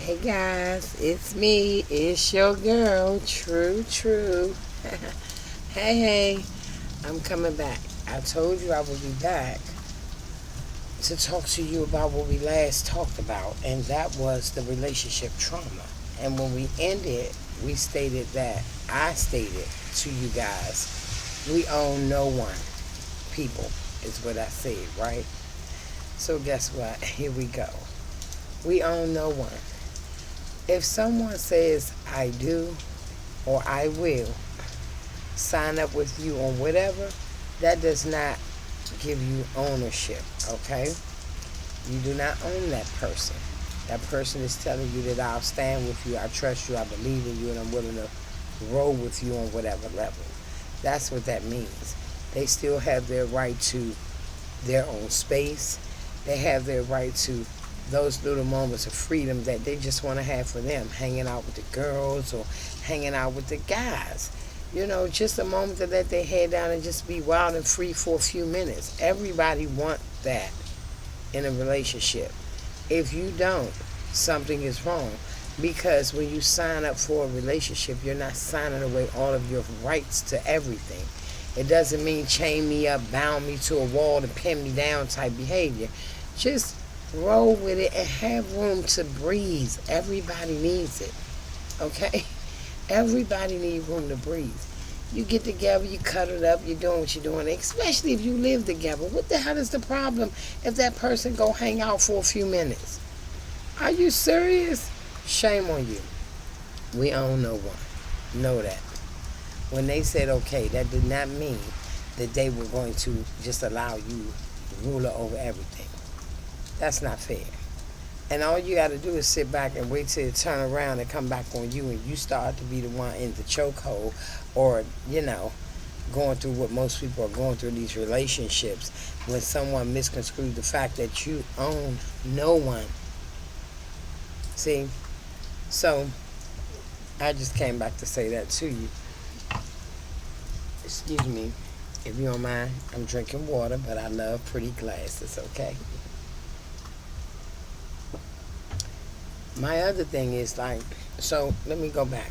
Hey guys, it's me. It's your girl, True True. Hey, I'm coming back. I told you I would be back to talk to you about what we last talked about, and that was the relationship trauma. And when we ended, we stated that I stated to you guys, we own no one. People is what I said, right? So guess what? Here we go. We own no one. If someone says I do or I will sign up with you on whatever, that does not give you ownership, okay? You do not own that person. That person is telling you that I'll stand with you, I trust you, I believe in you, and I'm willing to roll with you on whatever level. That's what that means. They still have their right to their own space. They have their right to those little moments of freedom that they just want to have for them, hanging out with the girls or hanging out with the guys. Just a moment to let their head down and just be wild and free for a few minutes. Everybody wants that in a relationship. If you don't, something is wrong. Because when you sign up for a relationship, you're not signing away all of your rights to everything. It doesn't mean chain me up, bound me to a wall, and pin me down type behavior. Just roll with it and have room to breathe. Everybody needs it, okay? Everybody needs room to breathe. You get together, you cut it up, you're doing what you're doing, especially if you live together. What the hell is the problem if that person go hang out for a few minutes? Are you serious? Shame on you. We own no one. Know that. When they said okay, that did not mean that they were going to just allow you ruler over everything. That's not fair. And all you got to do is sit back and wait till it turn around and come back on you, and you start to be the one in the chokehold, or going through what most people are going through, these relationships, when someone misconstrued the fact that you own no one. See? So I just came back to say that to you. Excuse me, if you don't mind. I'm drinking water, but I love pretty glasses, okay? My other thing is so let me go back.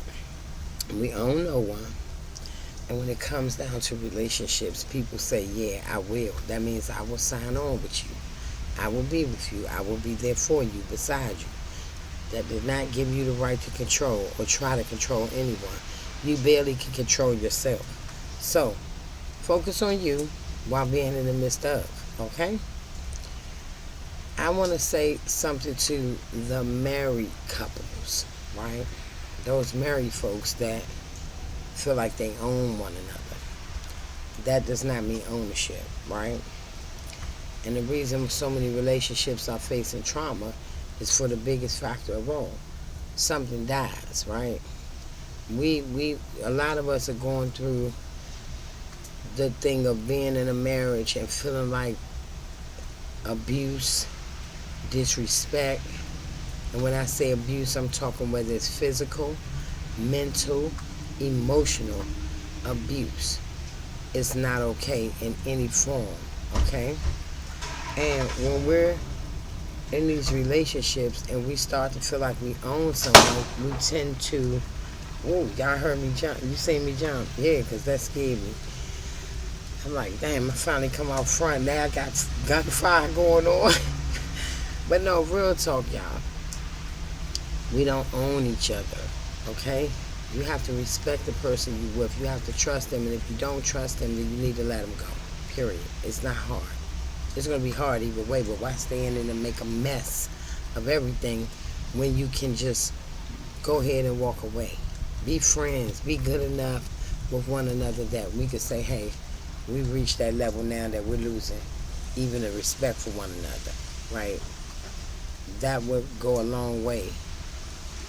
We own no one. And when it comes down to relationships, people say, yeah, I will. That means I will sign on with you. I will be with you. I will be there for you, beside you. That did not give you the right to control or try to control anyone. You barely can control yourself. So, focus on you while being in the midst of, okay? I want to say something to the married couples, right? Those married folks that feel like they own one another. That does not mean ownership, right? And the reason so many relationships are facing trauma is for the biggest factor of all. Something dies, right? A lot of us are going through the thing of being in a marriage and feeling like abuse, disrespect. And when I say abuse, I'm talking whether it's physical, mental, emotional abuse. It's not okay in any form, okay? And when we're in these relationships and we start to feel like we own someone, we tend to, oh, y'all heard me jump. You seen me jump? Yeah, because that scared me. I'm like, damn, I finally come out front. Now I got gunfire going on. But no, real talk, y'all. We don't own each other, okay? You have to respect the person you're with. You have to trust them. And if you don't trust them, then you need to let them go, period. It's not hard. It's going to be hard either way, but why stay in it and make a mess of everything when you can just go ahead and walk away? Be friends. Be good enough with one another that we could say, hey, we've reached that level now that we're losing even the respect for one another, right? That would go a long way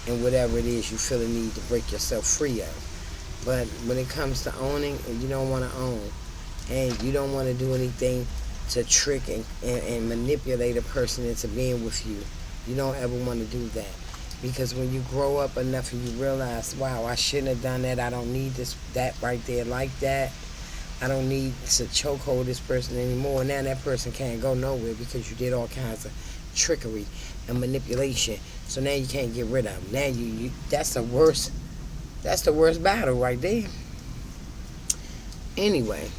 in whatever it is you feel the need to break yourself free of. But when it comes to owning, and you don't want to own, and you don't want to do anything to trick and manipulate a person into being with you, you don't ever want to do that. Because when you grow up enough and you realize, wow, I shouldn't have done that, I don't need that right there like that, I don't need to chokehold this person anymore. Now that person can't go nowhere because you did all kinds of trickery and manipulation. So now you can't get rid of them. Now you that's the worst. That's the worst battle right there. Anyway,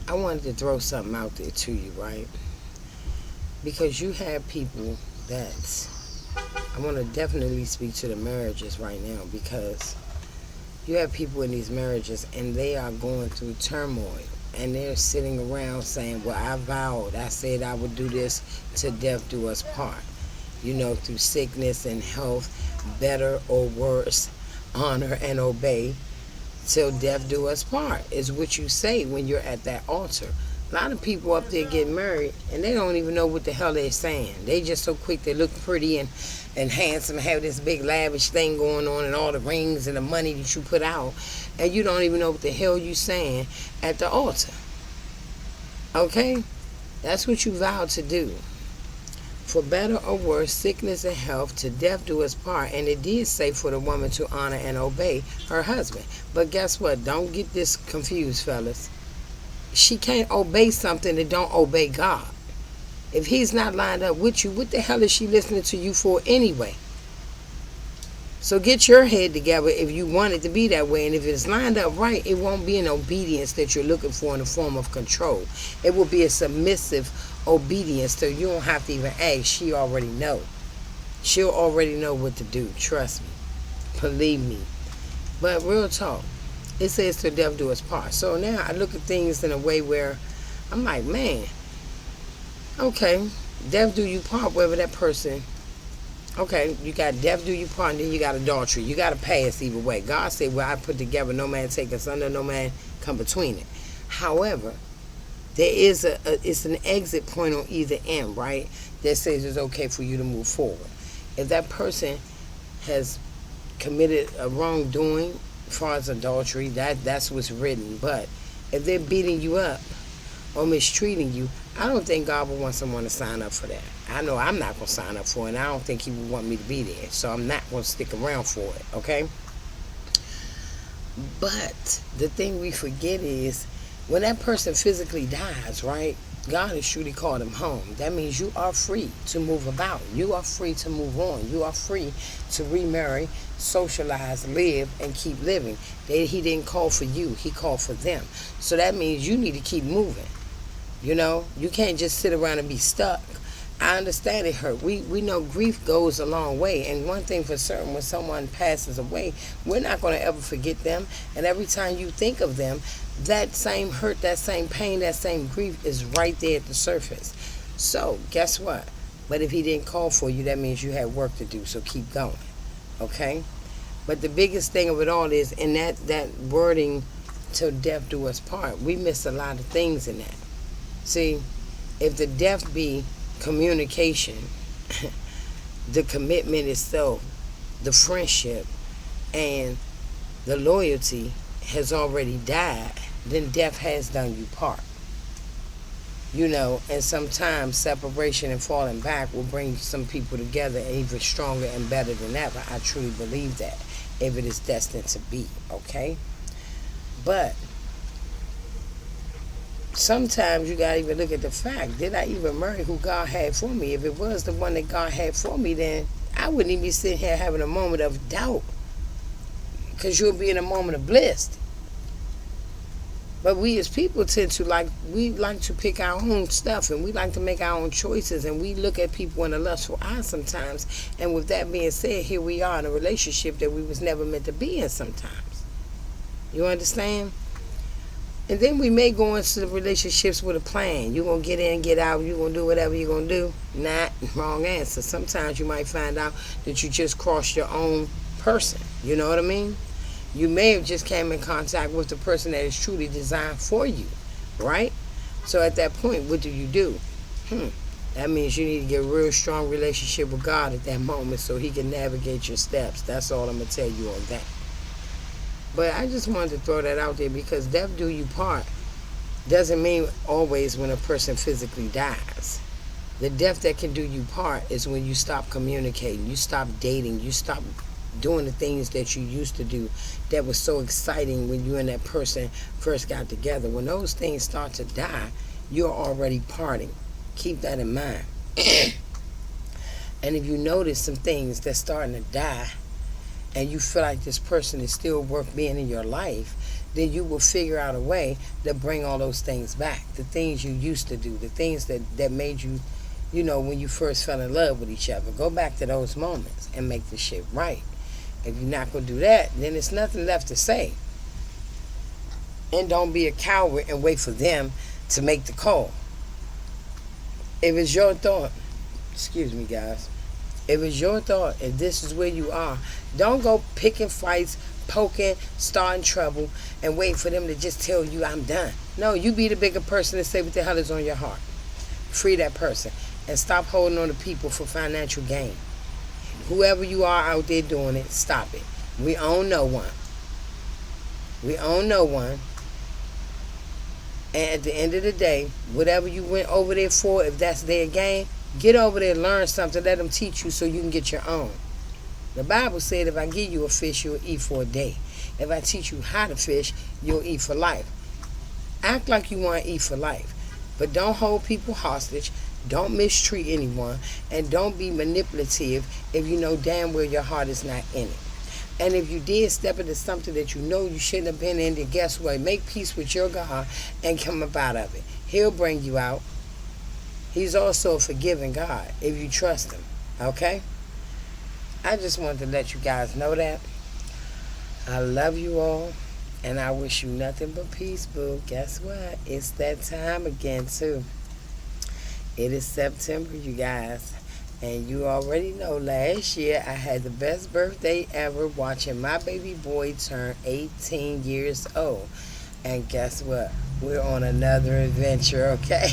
I wanted to throw something out there to you, right? Because you have people that I want to definitely speak to the marriages right now, because you have people in these marriages and they are going through turmoil, and they're sitting around saying, well, I vowed, I said I would do this till death do us part. You know, through sickness and health, better or worse, honor and obey till death do us part is what you say when you're at that altar. A lot of people up there get married and they don't even know what the hell they're saying. They just so quick to look pretty and handsome, have this big lavish thing going on and all the rings and the money that you put out, and you don't even know what the hell you saying at the altar. Okay? That's what you vowed to do. For better or worse, sickness and health, to death do us part. And it did say for the woman to honor and obey her husband. But guess what? Don't get this confused, fellas. She can't obey something that don't obey God. If he's not lined up with you, what the hell is she listening to you for anyway? So get your head together if you want it to be that way. And if it's lined up right, it won't be an obedience that you're looking for in the form of control. It will be a submissive obedience, so you don't have to even ask. She already know. She'll already know what to do. Trust me. Believe me. But real talk, it says till death do us part. So now I look at things in a way where I'm like, man, okay, death do you part, whether that person, okay, you got death do you part, and then you got adultery. You got to pass either way. God said, well, I put together, no man take asunder, no man come between it. However, there is it's an exit point on either end, right? That says it's okay for you to move forward. If that person has committed a wrongdoing, as far as adultery, that's what's written. But if they're beating you up or mistreating you, I don't think God would want someone to sign up for that. I know I'm not going to sign up for it, and I don't think he would want me to be there. So I'm not going to stick around for it, okay? But the thing we forget is, when that person physically dies, right, God has truly called him home. That means you are free to move about. You are free to move on. You are free to remarry, socialize, live, and keep living. He didn't call for you. He called for them. So that means you need to keep moving. You know, you can't just sit around and be stuck. I understand it hurt. We know grief goes a long way. And one thing for certain, when someone passes away, we're not going to ever forget them. And every time you think of them, that same hurt, that same pain, that same grief is right there at the surface. So, guess what? But if he didn't call for you, that means you had work to do. So keep going. Okay? But the biggest thing of it all is, in that wording, till death do us part, we miss a lot of things in that. See, if the death be communication, the commitment itself, the friendship, and the loyalty has already died, then death has done you part. You know, and sometimes separation and falling back will bring some people together even stronger and better than ever. I truly believe that, if it is destined to be, okay? But sometimes you gotta even look at the fact, did I even marry who God had for me? If it was the one that God had for me, then I wouldn't even be sitting here having a moment of doubt, because you'll be in a moment of bliss. But we as people tend to like to pick our own stuff, and we like to make our own choices, and we look at people in a lustful eye sometimes. And with that being said, here we are in a relationship that we was never meant to be in sometimes. You understand? And then we may go into the relationships with a plan. You're going to get in, get out, you're going to do whatever you're going to do. Not wrong answer. Sometimes you might find out that you just crossed your own person. You know what I mean? You may have just came in contact with the person that is truly designed for you, right? So at that point, what do? That means you need to get a real strong relationship with God at that moment so he can navigate your steps. That's all I'm going to tell you on that. But I just wanted to throw that out there, because death do you part doesn't mean always when a person physically dies. The death that can do you part is when you stop communicating, you stop dating, you stop doing the things that you used to do that was so exciting when you and that person first got together. When those things start to die, you're already parting. Keep that in mind. And if you notice some things that's starting to die and you feel like this person is still worth being in your life, then you will figure out a way to bring all those things back. The things you used to do, the things that made you, when you first fell in love with each other. Go back to those moments and make the shit right. If you're not going to do that, then there's nothing left to say. And don't be a coward and wait for them to make the call. If it's your thought, excuse me, guys. If it's your thought, if this is where you are, don't go picking fights, poking, starting trouble, and wait for them to just tell you, I'm done. No, you be the bigger person and say what the hell is on your heart. Free that person. And stop holding on to people for financial gain. Whoever you are out there doing it, stop it. We own no one. We own no one. And at the end of the day, whatever you went over there for, if that's their game, get over there and learn something. Let them teach you so you can get your own. The Bible said if I give you a fish, you'll eat for a day. If I teach you how to fish, you'll eat for life. Act like you want to eat for life. But don't hold people hostage. Don't mistreat anyone. And don't be manipulative if you know damn well your heart is not in it. And if you did step into something that you know you shouldn't have been in, then guess what? Make peace with your God and come up out of it. He'll bring you out. He's also a forgiving God if you trust him. Okay? I just wanted to let you guys know that. I love you all. And I wish you nothing but peace, boo. Guess what? It's that time again, too. It is September, you guys. And you already know last year I had the best birthday ever watching my baby boy turn 18 years old. And guess what? We're on another adventure, okay?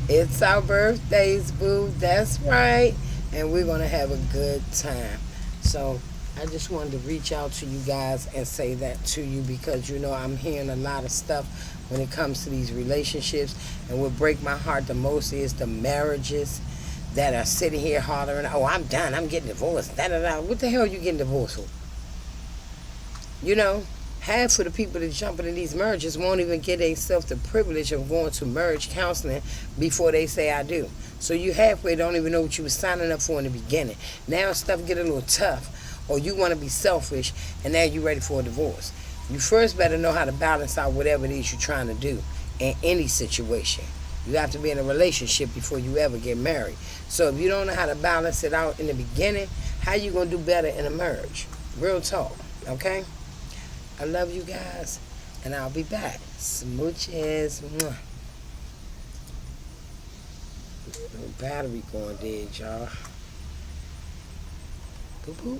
It's our birthdays, boo. That's right. And we're going to have a good time. So I just wanted to reach out to you guys and say that to you because, I'm hearing a lot of stuff when it comes to these relationships. And what break my heart the most is the marriages that are sitting here hollering, oh, I'm done, I'm getting divorced, da-da-da. What the hell are you getting divorced for? Half of the people that jump into these marriages won't even get themselves the privilege of going to marriage counseling before they say I do. So you halfway don't even know what you were signing up for in the beginning. Now stuff get a little tough, or you want to be selfish, and now you're ready for a divorce. You first better know how to balance out whatever it is you're trying to do in any situation. You have to be in a relationship before you ever get married. So if you don't know how to balance it out in the beginning, how you going to do better in a marriage? Real talk, okay? I love you guys, and I'll be back. Smooches. Mwah. No battery going dead, y'all. Boop, boop.